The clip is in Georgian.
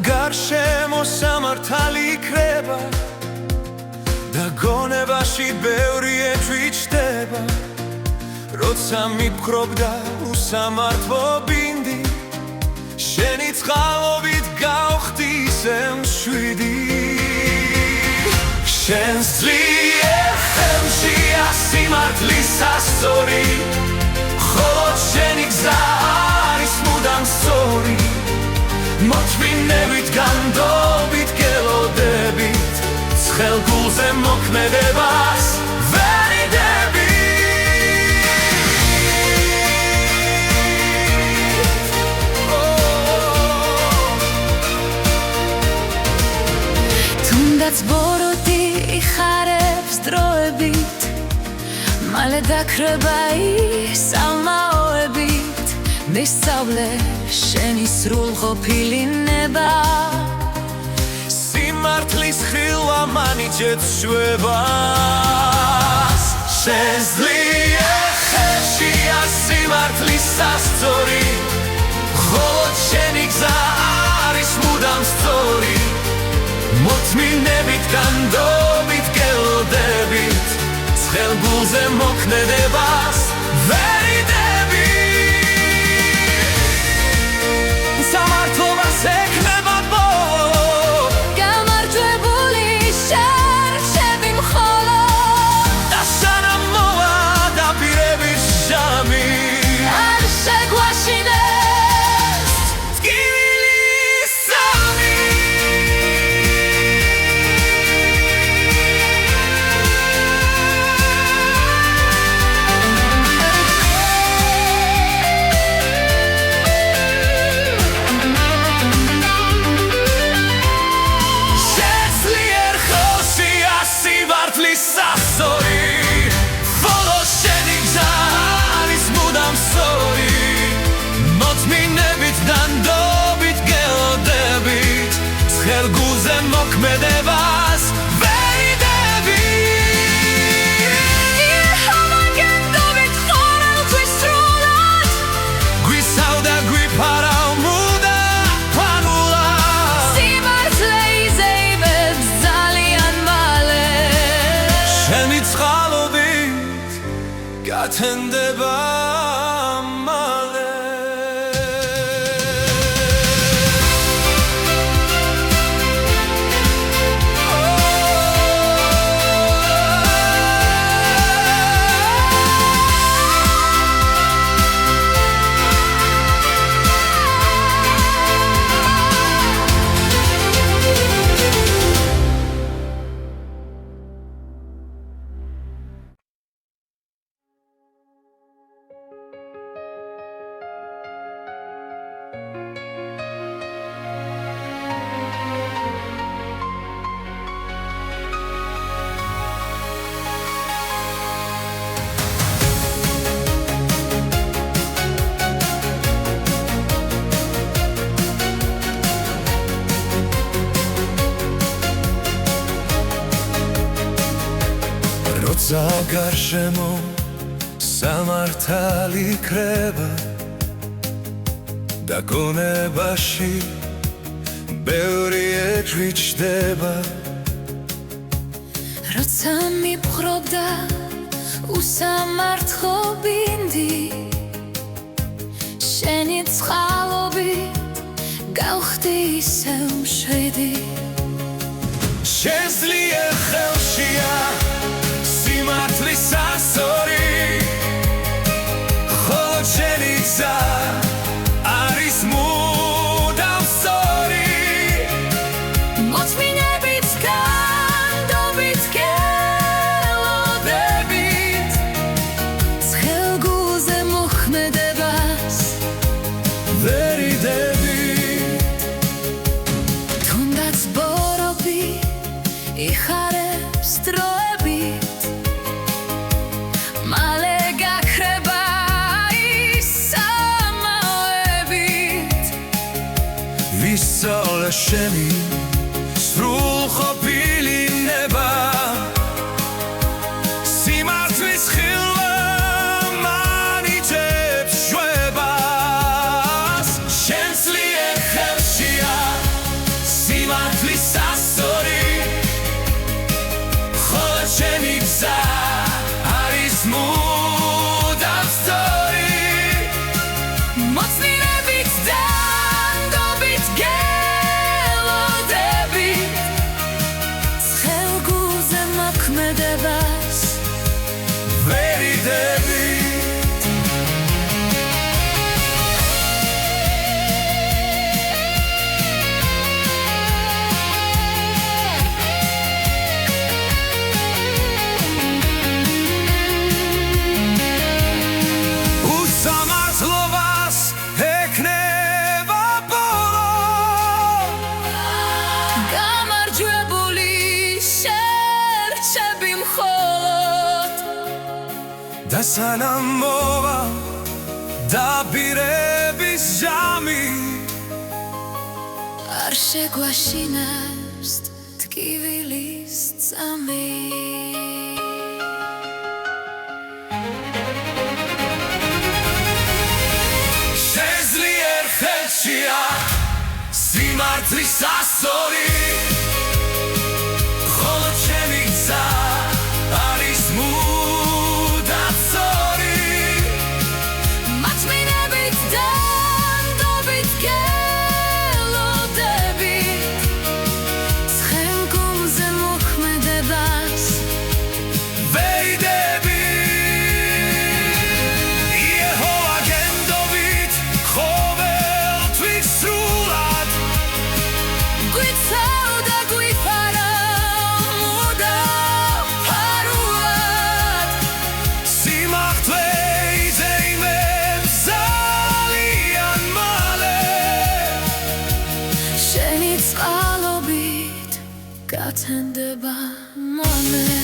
გარშემო სამართალი იქრება და გონებაში ბევრი ეჭვი ჩდება, როცა მიფხრობდა უსამართლო ბინდი, შენი წყალობით გავხდი ისე მშვიდი. შენს ძლიერ ხელშია სიმართლის ასწორი, ხოლო შენი გზა არის მუდამ სწორი. მოწმინებით განდობით გელოდებით, ცხელ გულზე მოქმედებას ვერ იდებით. თუნდაც ბოროტი იხარებს დროებით, მალე დაქრება ისალმაოებით, მისწავლე შენი სრულყოფილი ნება, სიმართლის ხილვა მანიჭებს შვებას. შენს ძლიერ ხელშია სიმართლის ასწორი, ხოლო შენი გზა არის მუდამ სწორი. მოწმინებით განდობით გელოდებით, ცხელ გულზე მოქმედებას ვერ სამართლობას ექნება ბოლო, გამარჯვებული შერჩები მხოლოდ, და სანამ მოვა დაპირების ჟამი, არ შეგვაშინეს ტკივილი სამი. მოწმინებით განდობით გელოდებით, ცხელ გულზე მოქმედებას ვერ იდებით. იჰოვაგენდობით ხორელთვის სრულად, გვისავდა გვიფარავ მუდა ფანულად, სიმართლე იზეიმებს ძალიან მალე, შენი წყალობით გათენდება მალე. როცა გარშემო სამართალი იქრება და გონებაში ბევრი ეჭვი ჩდება, როცა მიფხრობდა უსამართლო ბინდი, შენი წყალობით გავხდი ისე მშვიდი. შენს ძლიერ ხელშია სიმართლის ასწორი, ხოლო შენი გზა არის მუდამ სწორი. მოწმინებით განდობით გელოდებით, ცხელ გულზე მოქმედებას ვერ იდებით. თუნდაც ბოროტი იხარებს დროებით მალე გაქრება ის სამაოებით ვისწავლე შენი სრულყოფილი ნება სიმართლის ხილვა მანიჭებს შვებას შენ ძლიერ ხელშია სიმართლის სასწორი ხოლო შენი გზა არის მუდამ სწორი მოწინებით და ნდობით გელოდებით ცხელგულზე მოქმედებას ვერ იდები უსამართლობას ექნება ბოლო გამარჯვებული შერჩები მხოლოდ და სანამ მოვა დაბირების ჟამი არ შეგვაშინებს ტკივილის წამი შენ ძლიერ ხელშია სიმართლის სასწორი ხოლო ჩემი გზა არის მუდამ სწორი მოწინებით და ნდობით გელოდებით ცხელგულზე მოქმედებას ვერ იდები იეჰოვა გენდობით ყოველთვის სრულად გვიცავდა გვიფარა მუდამ ფარულად სიმართლე იზეიმებს ძალიან მალე შენი წყალობით გათენდება მონე